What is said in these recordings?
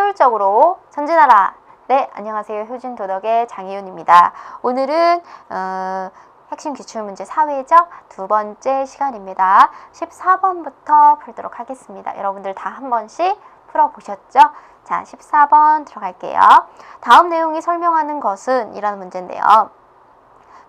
효율적으로 전진하라. 네, 안녕하세요. 효진도덕의 장희윤입니다. 오늘은 핵심 기출문제 사회죠. 두 번째 시간입니다. 14번부터 풀도록 하겠습니다. 여러분들 다 한 번씩 풀어보셨죠? 자, 14번 들어갈게요. 다음 내용이 설명하는 것은 이라는 문제인데요.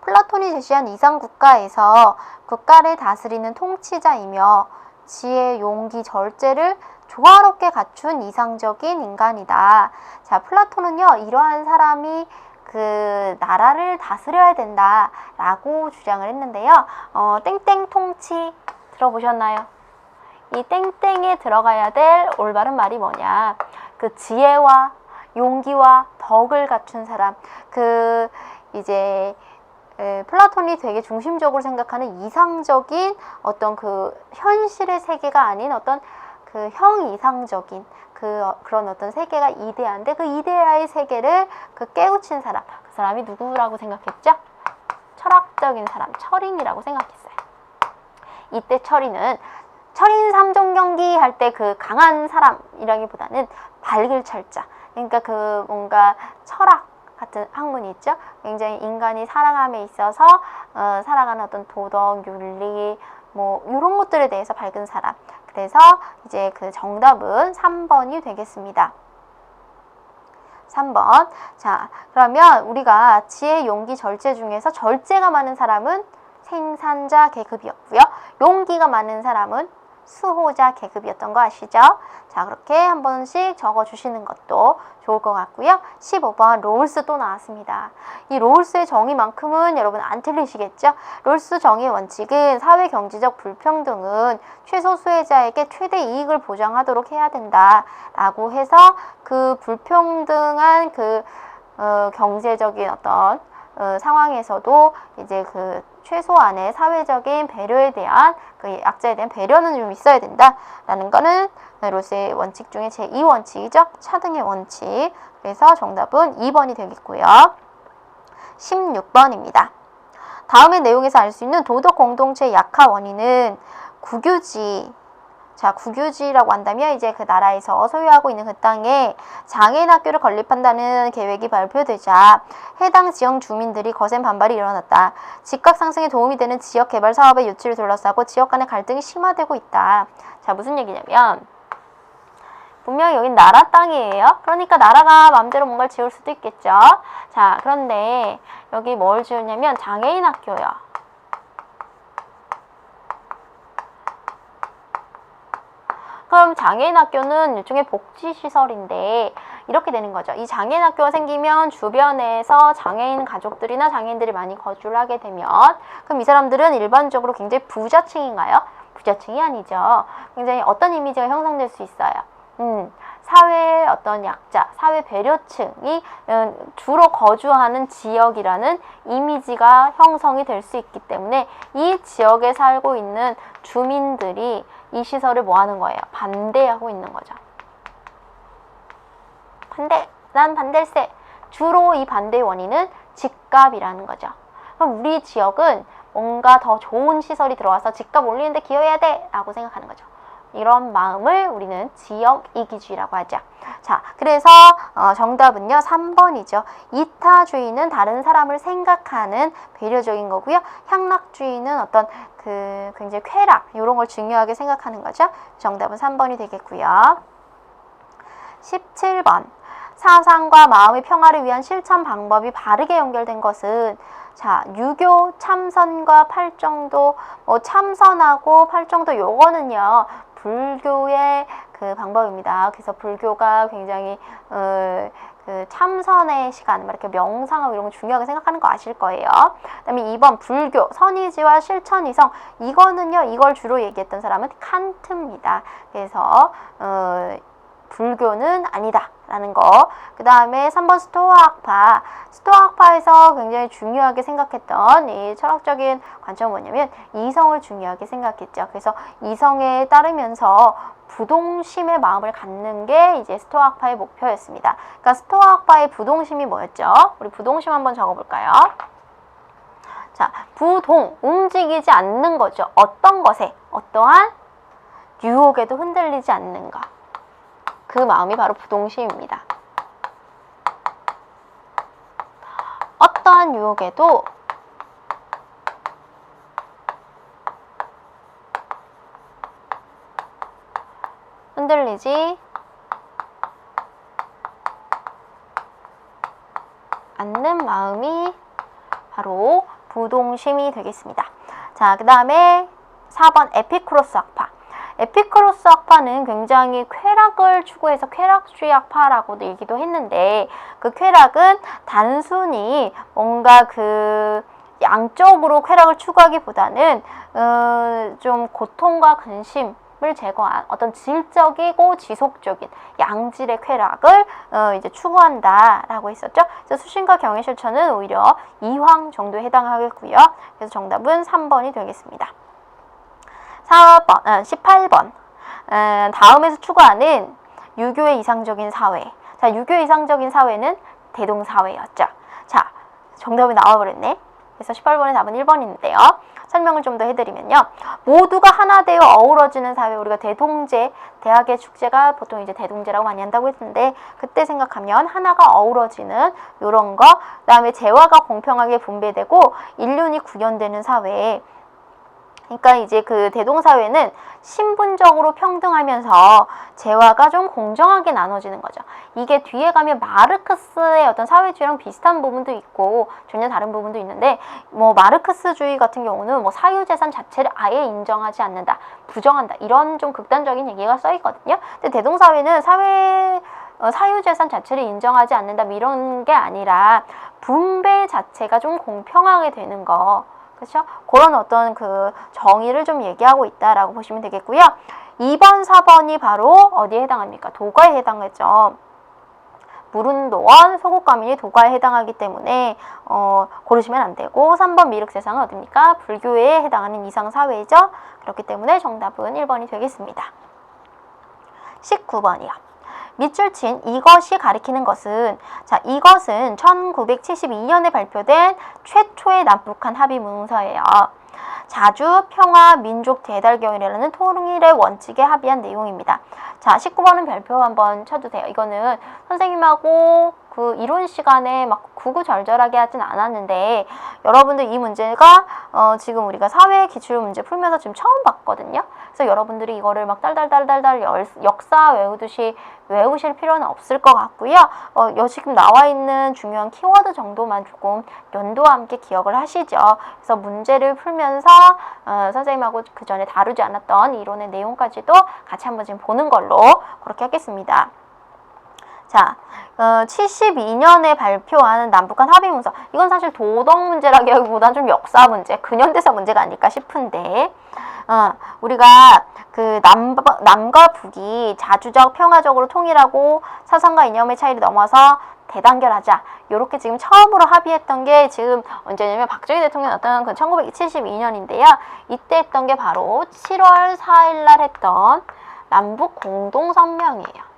플라톤이 제시한 이상 국가에서 국가를 다스리는 통치자이며 지혜, 용기, 절제를 조화롭게 갖춘 이상적인 인간이다. 자, 플라톤은요, 이러한 사람이 그 나라를 다스려야 된다라고 주장을 했는데요. 땡땡 통치 들어보셨나요? 이 땡땡에 들어가야 될 올바른 말이 뭐냐? 그 지혜와 용기와 덕을 갖춘 사람. 플라톤이 되게 중심적으로 생각하는 이상적인 어떤 그 현실의 세계가 아닌 어떤 그 형이상적인 그런 어떤 세계가 이데아인데 그 이데아의 세계를 깨우친 사람, 그 사람이 누구라고 생각했죠? 철학적인 사람, 철인이라고 생각했어요. 이때 철인은 철인 삼종경기 할 때 그 강한 사람이라기보다는 밝을 철자, 그러니까 그 뭔가 철학 같은 학문이 있죠. 굉장히 인간이 살아감에 있어서 살아가는 어떤 도덕, 윤리 뭐 이런 것들에 대해서 밝은 사람. 그래서 이제 그 정답은 3번이 되겠습니다. 3번. 자, 그러면 우리가 지혜, 용기, 절제 중에서 절제가 많은 사람은 생산자 계급이었고요. 용기가 많은 사람은 수호자 계급이었던 거 아시죠? 자, 그렇게 한 번씩 적어주시는 것도 좋을 것 같고요. 15번 롤스 또 나왔습니다. 이 롤스의 정의만큼은 여러분 안 틀리시겠죠? 롤스 정의 원칙은 사회 경제적 불평등은 최소 수혜자에게 최대 이익을 보장하도록 해야 된다라고 해서 그 불평등한 경제적인 어떤 상황에서도 이제 그 최소한의 사회적인 배려에 대한 그 약자에 대한 배려는 좀 있어야 된다라는 거는 롤스의 원칙 중에 제2원칙이죠. 차등의 원칙. 그래서 정답은 2번이 되겠고요. 16번입니다. 다음의 내용에서 알 수 있는 도덕 공동체의 약화 원인은 국유지. 자, 국유지라고 한다면 이제 그 나라에서 소유하고 있는 그 땅에 장애인 학교를 건립한다는 계획이 발표되자 해당 지역 주민들이 거센 반발이 일어났다. 집값 상승에 도움이 되는 지역 개발 사업의 유치를 둘러싸고 지역 간의 갈등이 심화되고 있다. 자, 무슨 얘기냐면 분명히 여긴 나라 땅이에요. 그러니까 나라가 마음대로 뭔가를 지을 수도 있겠죠. 자, 그런데 여기 뭘 지었냐면 장애인 학교요. 그럼 장애인 학교는 일종의 복지시설인데 이렇게 되는 거죠. 이 장애인 학교가 생기면 주변에서 장애인 가족들이나 장애인들이 많이 거주를 하게 되면 그럼 이 사람들은 일반적으로 굉장히 부자층인가요? 부자층이 아니죠. 굉장히 어떤 이미지가 형성될 수 있어요. 사회의 어떤 약자, 사회 배려층이 주로 거주하는 지역이라는 이미지가 형성이 될 수 있기 때문에 이 지역에 살고 있는 주민들이 이 시설을 뭐 하는 거예요? 반대하고 있는 거죠. 난 반댈세. 주로 이 반대의 원인은 집값이라는 거죠. 그럼 우리 지역은 뭔가 더 좋은 시설이 들어와서 집값 올리는데 기여해야 돼 라고 생각하는 거죠. 이런 마음을 우리는 지역이기주의라고 하죠. 자, 그래서 정답은요 3번이죠. 이타주의는 다른 사람을 생각하는 배려적인 거고요. 향락주의는 어떤 굉장히 쾌락 이런 걸 중요하게 생각하는 거죠. 정답은 3번이 되겠고요. 17번. 사상과 마음의 평화를 위한 실천 방법이 바르게 연결된 것은 자, 유교, 참선과 팔정도, 참선하고 팔정도 요거는요, 불교의 그 방법입니다. 그래서 불교가 굉장히, 참선의 시간, 이렇게 명상하고 이런 거 중요하게 생각하는 거 아실 거예요. 그 다음에 2번, 불교, 선의지와 실천이성. 이거는요, 이걸 주로 얘기했던 사람은 칸트입니다. 그래서, 불교는 아니다 라는 거. 그 다음에 3번 스토아학파. 스토아학파에서 굉장히 중요하게 생각했던 이 철학적인 관점은 뭐냐면 이성을 중요하게 생각했죠. 그래서 이성에 따르면서 부동심의 마음을 갖는 게 이제 스토아학파의 목표였습니다. 그러니까 스토아학파의 부동심이 뭐였죠? 우리 부동심 한번 적어볼까요? 자, 움직이지 않는 거죠. 어떤 것에, 어떠한 유혹에도 흔들리지 않는 것. 그 마음이 바로 부동심입니다. 어떠한 유혹에도 흔들리지 않는 마음이 바로 부동심이 되겠습니다. 자, 그 다음에 4번 에피쿠로스 학파. 에피쿠로스 학파는 굉장히 쾌락을 추구해서 쾌락주의 학파라고도 얘기도 했는데, 그 쾌락은 단순히 뭔가 그 양적으로 쾌락을 추구하기보다는 좀 고통과 근심을 제거한 어떤 질적이고 지속적인 양질의 쾌락을 이제 추구한다라고 했었죠. 그래서 수신과 경의 실천은 오히려 이황 정도에 해당하겠고요. 그래서 정답은 3번이 되겠습니다. 18번. 다음에서 추구하는 유교의 이상적인 사회. 자, 유교의 이상적인 사회는 대동사회였죠. 자, 정답이 나와버렸네. 그래서 18번의 답은 1번인데요. 설명을 좀 더 해드리면요. 모두가 하나 되어 어우러지는 사회, 우리가 대동제, 대학의 축제가 보통 이제 대동제라고 많이 한다고 했는데, 그때 생각하면 하나가 어우러지는 요런 거, 그 다음에 재화가 공평하게 분배되고 인륜이 구현되는 사회. 그러니까 이제 그 대동사회는 신분적으로 평등하면서 재화가 좀 공정하게 나눠지는 거죠. 이게 뒤에 가면 마르크스의 어떤 사회주의랑 비슷한 부분도 있고 전혀 다른 부분도 있는데, 뭐 마르크스주의 같은 경우는 뭐 사유재산 자체를 아예 인정하지 않는다, 부정한다, 이런 좀 극단적인 얘기가 써 있거든요. 근데 대동사회는 사유재산 자체를 인정하지 않는다, 뭐 이런 게 아니라 분배 자체가 좀 공평하게 되는 거. 그렇죠? 그런 어떤 그 정의를 좀 얘기하고 있다라고 보시면 되겠고요. 2번, 4번이 바로 어디에 해당합니까? 도가에 해당하죠. 무룬도원, 소국가민이 도가에 해당하기 때문에 고르시면 안 되고, 3번 미륵세상은 어딥니까? 불교에 해당하는 이상사회죠. 그렇기 때문에 정답은 1번이 되겠습니다. 19번이요. 밑줄 친 이것이 가리키는 것은, 자, 이것은 1972년에 발표된 최초의 남북한 합의 문서예요. 자주, 평화, 민족 대달경이라는 통일의 원칙에 합의한 내용입니다. 자, 19번은 별표 한번 쳐주세요. 이거는 선생님하고 그 이론 시간에 막 구구절절하게 하진 않았는데, 여러분들 이 문제가 지금 우리가 사회 기출 문제 풀면서 지금 처음 봤거든요. 그래서 여러분들이 이거를 막 달달달달달 역사 외우듯이 외우실 필요는 없을 것 같고요. 지금 나와 있는 중요한 키워드 정도만 조금 연도와 함께 기억을 하시죠. 그래서 문제를 풀면서 선생님하고 그 전에 다루지 않았던 이론의 내용까지도 같이 한번 지금 보는 걸로 그렇게 하겠습니다. 자, 72년에 발표하는 남북한 합의 문서. 이건 사실 도덕 문제라기보다는 좀 역사 문제, 근현대사 문제가 아닐까 싶은데, 우리가 그 남과 북이 자주적 평화적으로 통일하고 사상과 이념의 차이를 넘어서 대단결하자, 요렇게 지금 처음으로 합의했던 게 지금 언제냐면 박정희 대통령이었던 그 1972년인데요. 이때 했던 게 바로 7월 4일 날 했던 남북 공동성명이에요.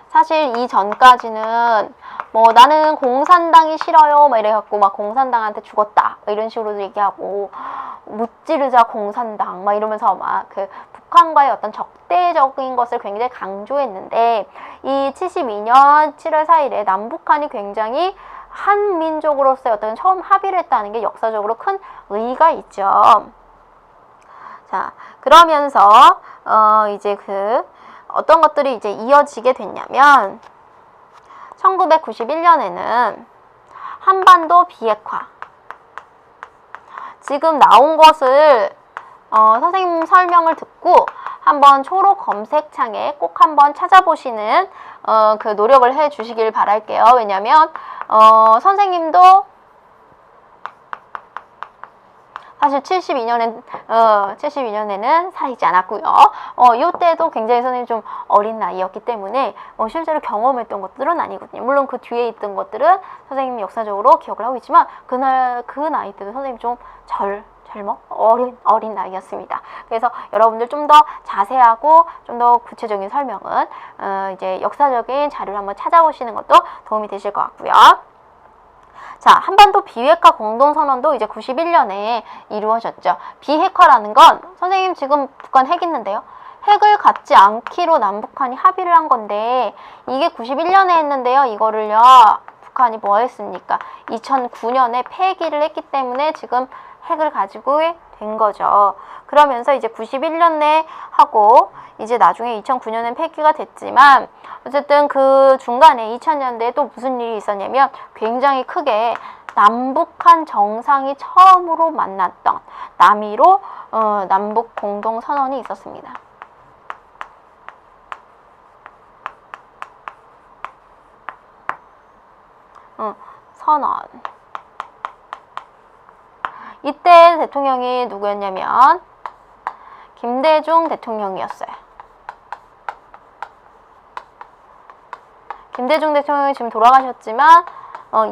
사실 이 전까지는 뭐 나는 공산당이 싫어요 막 이래갖고 막 공산당한테 죽었다 이런 식으로 얘기하고, 무찌르자 공산당 막 이러면서 막 그 북한과의 어떤 적대적인 것을 굉장히 강조했는데, 이 72년 7월 4일에 남북한이 굉장히 한 민족으로서의 어떤 처음 합의를 했다는 게 역사적으로 큰 의의가 있죠. 자, 그러면서 이제 그 어떤 것들이 이제 이어지게 됐냐면, 1991년에는 한반도 비핵화. 지금 나온 것을 선생님 설명을 듣고 한번 초록 검색창에 꼭 한번 찾아보시는 그 노력을 해 주시길 바랄게요. 왜냐면 선생님도 사실 72년에는 살아있지 않았고요. 이때도 굉장히 선생님이 좀 어린 나이였기 때문에 실제로 경험했던 것들은 아니거든요. 물론 그 뒤에 있던 것들은 선생님이 역사적으로 기억을 하고 있지만, 그날 그 나이 때도 선생님이 좀 젊어 어린 나이였습니다. 그래서 여러분들 좀 더 자세하고 좀 더 구체적인 설명은 이제 역사적인 자료를 한번 찾아보시는 것도 도움이 되실 것 같고요. 자, 한반도 비핵화 공동선언도 이제 91년에 이루어졌죠. 비핵화라는 건, 선생님 지금 북한 핵 있는데요. 핵을 갖지 않기로 남북한이 합의를 한 건데 이게 91년에 했는데요. 이거를요. 북한이 뭐 했습니까? 2009년에 폐기를 했기 때문에 지금 핵을 가지고 된 거죠. 그러면서 이제 91년에 하고 이제 나중에 2009년엔 폐기가 됐지만 어쨌든 그 중간에 2000년대에 또 무슨 일이 있었냐면 굉장히 크게 남북한 정상이 처음으로 만났던 남이로 남북 공동선언이 있었습니다. 선언. 이때 대통령이 누구였냐면 김대중 대통령이었어요. 김대중 대통령이 지금 돌아가셨지만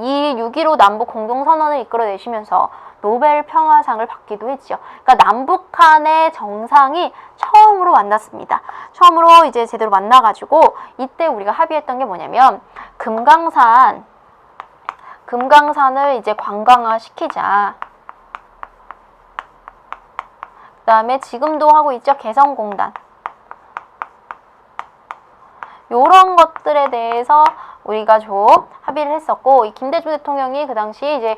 이 6.15 남북 공동선언을 이끌어내시면서 노벨 평화상을 받기도 했죠. 그러니까 남북한의 정상이 처음으로 만났습니다. 처음으로 이제 제대로 만나가지고 이때 우리가 합의했던 게 뭐냐면 금강산을 이제 관광화 시키자. 그 다음에 지금도 하고 있죠. 개성공단. 요런 것들에 대해서 우리가 좀 합의를 했었고, 이 김대중 대통령이 그 당시 이제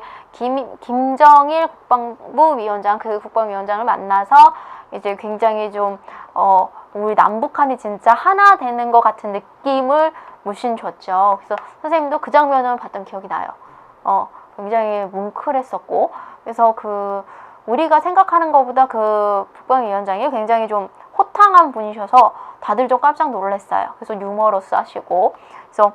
김정일 국방부위원장, 그 국방위원장을 만나서 이제 굉장히 좀, 우리 남북한이 진짜 하나 되는 것 같은 느낌을 물씬 줬죠. 그래서 선생님도 그 장면을 봤던 기억이 나요. 굉장히 뭉클했었고, 그래서 우리가 생각하는 것보다 그 국방위원장이 굉장히 좀 호탕한 분이셔서 다들 좀 깜짝 놀랐어요. 그래서 유머러스 하시고, 그래서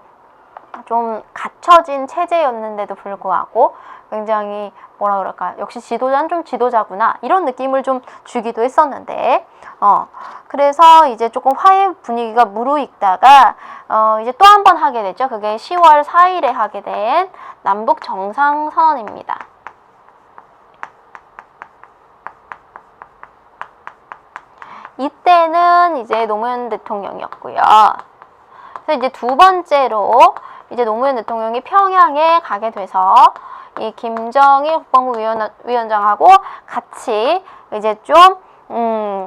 좀 갖춰진 체제였는데도 불구하고 굉장히 뭐라 그럴까, 역시 지도자는 좀 지도자구나 이런 느낌을 좀 주기도 했었는데, 그래서 이제 조금 화해 분위기가 무르익다가 이제 또 한 번 하게 됐죠. 그게 10월 4일에 하게 된 남북 정상선언입니다. 이때는 이제 노무현 대통령이었고요. 그래서 이제 두 번째로 이제 노무현 대통령이 평양에 가게 돼서 이 김정일 국방부위원장하고 같이 이제 좀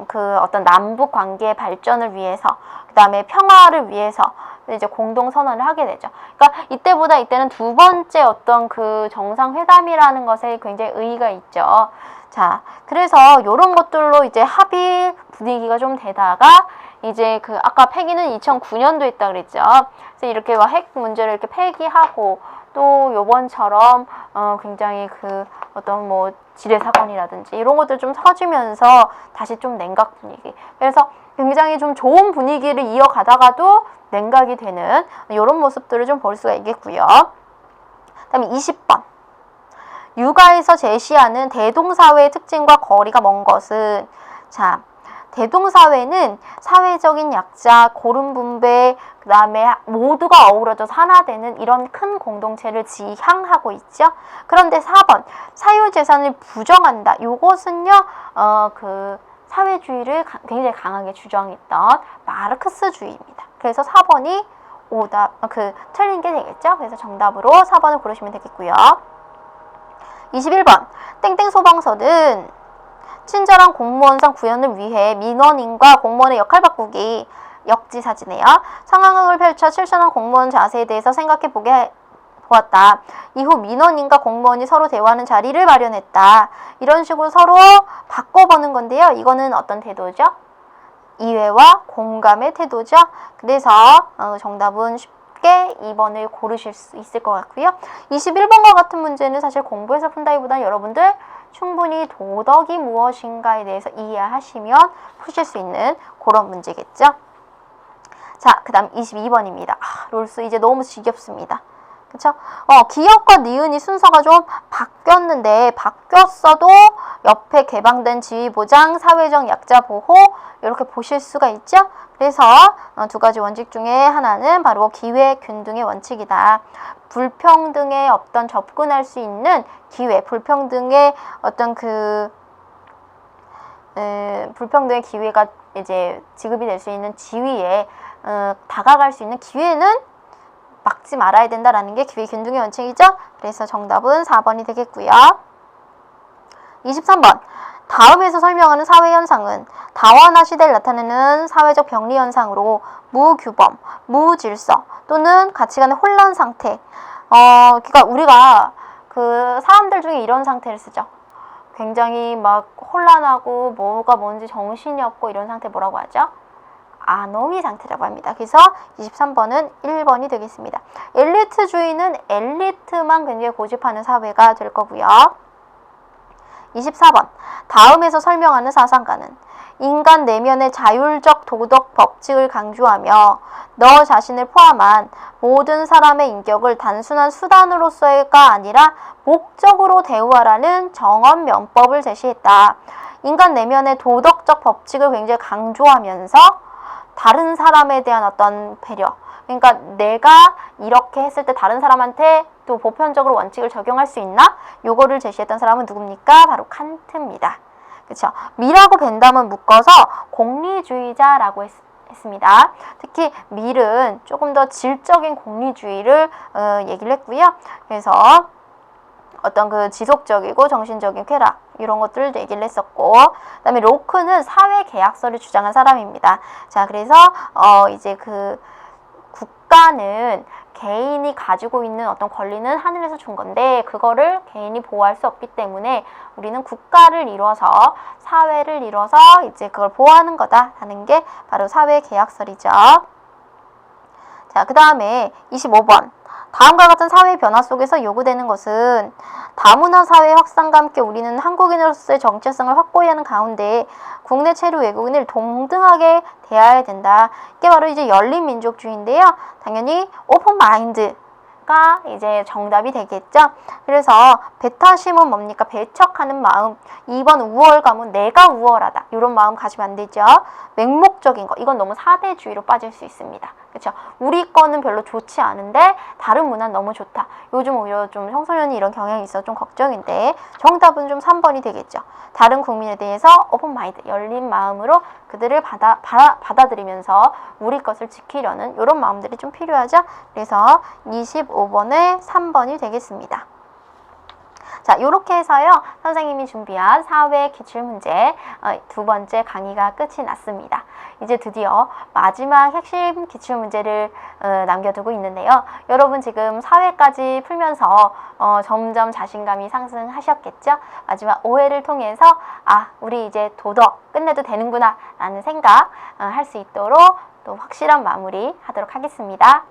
그 어떤 남북 관계의 발전을 위해서, 그 다음에 평화를 위해서 이제 공동 선언을 하게 되죠. 그러니까 이때는 두 번째 어떤 그 정상회담이라는 것에 굉장히 의의가 있죠. 자, 그래서 요런 것들로 이제 합의 분위기가 좀 되다가 이제 아까 폐기는 2009년도 했다 그랬죠. 그래서 이렇게 핵 문제를 이렇게 폐기하고 또 요번처럼 굉장히 어떤 뭐 지뢰 사건이라든지 이런 것들 좀 터지면서 다시 좀 냉각 분위기. 그래서 굉장히 좀 좋은 분위기를 이어가다가도 냉각이 되는 이런 모습들을 좀 볼 수가 있겠고요. 그다음에 20번. 육아에서 제시하는 대동사회의 특징과 거리가 먼 것은, 자, 대동사회는 사회적인 약자, 고름분배, 그 다음에 모두가 어우러져서 하나 되는 이런 큰 공동체를 지향하고 있죠. 그런데 4번, 사유재산을 부정한다. 요것은요, 사회주의를 굉장히 강하게 주장했던 마르크스주의입니다. 그래서 4번이 틀린 게 되겠죠. 그래서 정답으로 4번을 고르시면 되겠고요. 21번, 땡땡 소방서는 친절한 공무원상 구현을 위해 민원인과 공무원의 역할 바꾸기. 역지사지네요. 상황을 펼쳐 실천한 공무원 자세에 대해서 생각해 보았다. 이후 민원인과 공무원이 서로 대화하는 자리를 마련했다. 이런 식으로 서로 바꿔보는 건데요. 이거는 어떤 태도죠? 이해와 공감의 태도죠. 그래서 정답은 쉽게 2번을 고르실 수 있을 것 같고요. 21번과 같은 문제는 사실 공부해서 푼다기보다는 여러분들 충분히 도덕이 무엇인가에 대해서 이해하시면 푸실 수 있는 그런 문제겠죠. 자, 그 다음 22번입니다. 롤수 이제 너무 지겹습니다. 그쵸? 기업과 니은이 순서가 좀 바뀌었는데, 바뀌었어도 옆에 개방된 지위보장, 사회적 약자 보호 이렇게 보실 수가 있죠? 그래서 두 가지 원칙 중에 하나는 바로 기회균등의 원칙이다. 불평등에 어떤 접근할 수 있는 기회, 불평등의 어떤 불평등의 기회가 이제 지급이 될 수 있는 지위에 다가갈 수 있는 기회는 막지 말아야 된다라는 게 기회균등의 원칙이죠. 그래서 정답은 4번이 되겠고요. 23번. 다음에서 설명하는 사회현상은 다원화 시대를 나타내는 사회적 병리 현상으로 무규범, 무질서 또는 가치관의 혼란 상태. 그러니까 우리가 그 사람들 중에 이런 상태를 쓰죠. 굉장히 막 혼란하고 뭐가 뭔지 정신이 없고 이런 상태 뭐라고 하죠? 아노미 상태라고 합니다. 그래서 23번은 1번이 되겠습니다. 엘리트주의는 엘리트만 굉장히 고집하는 사회가 될 거고요. 24번 다음에서 설명하는 사상가는 인간 내면의 자율적 도덕 법칙을 강조하며 너 자신을 포함한 모든 사람의 인격을 단순한 수단으로서가 아니라 목적으로 대우하라는 정언 면법을 제시했다. 인간 내면의 도덕적 법칙을 굉장히 강조하면서 다른 사람에 대한 어떤 배려, 그러니까 내가 이렇게 했을 때 다른 사람한테 또 보편적으로 원칙을 적용할 수 있나? 요거를 제시했던 사람은 누굽니까? 바로 칸트입니다. 그렇죠? 밀하고 벤담은 묶어서 공리주의자라고 했습니다. 특히 밀은 조금 더 질적인 공리주의를 얘기를 했고요. 그래서 어떤 그 지속적이고 정신적인 쾌락 이런 것들을 얘기를 했었고, 그다음에 로크는 사회 계약서를 주장한 사람입니다. 자, 그래서 이제 그 국가는 개인이 가지고 있는 어떤 권리는 하늘에서 준 건데 그거를 개인이 보호할 수 없기 때문에 우리는 국가를 이뤄서 사회를 이뤄서 이제 그걸 보호하는 거다라는 게 바로 사회 계약설이죠. 자, 그 다음에 25번. 다음과 같은 사회 변화 속에서 요구되는 것은 다문화 사회 확산과 함께 우리는 한국인으로서의 정체성을 확고히 하는 가운데 국내 체류 외국인을 동등하게 대해야 된다. 이게 바로 이제 열린 민족주의인데요. 당연히 오픈 마인드가 이제 정답이 되겠죠. 그래서 배타심은 뭡니까? 배척하는 마음. 2번 우월감은 내가 우월하다. 이런 마음 가지면 안 되죠. 맹목적인 거. 이건 너무 사대주의로 빠질 수 있습니다. 그렇죠? 우리 거는 별로 좋지 않은데 다른 문화는 너무 좋다. 요즘 오히려 좀 청소년이 이런 경향이 있어서 좀 걱정인데 정답은 좀 3번이 되겠죠. 다른 국민에 대해서 오픈 마인드, 열린 마음으로 그들을 받아들이면서 우리 것을 지키려는 이런 마음들이 좀 필요하죠. 그래서 25번에 3번이 되겠습니다. 자, 요렇게 해서요, 선생님이 준비한 사회 기출문제 두 번째 강의가 끝이 났습니다. 이제 드디어 마지막 핵심 기출문제를 남겨두고 있는데요. 여러분 지금 사회까지 풀면서 점점 자신감이 상승하셨겠죠? 마지막 오해를 통해서 우리 이제 도덕 끝내도 되는구나 라는 생각 할 수 있도록 또 확실한 마무리 하도록 하겠습니다.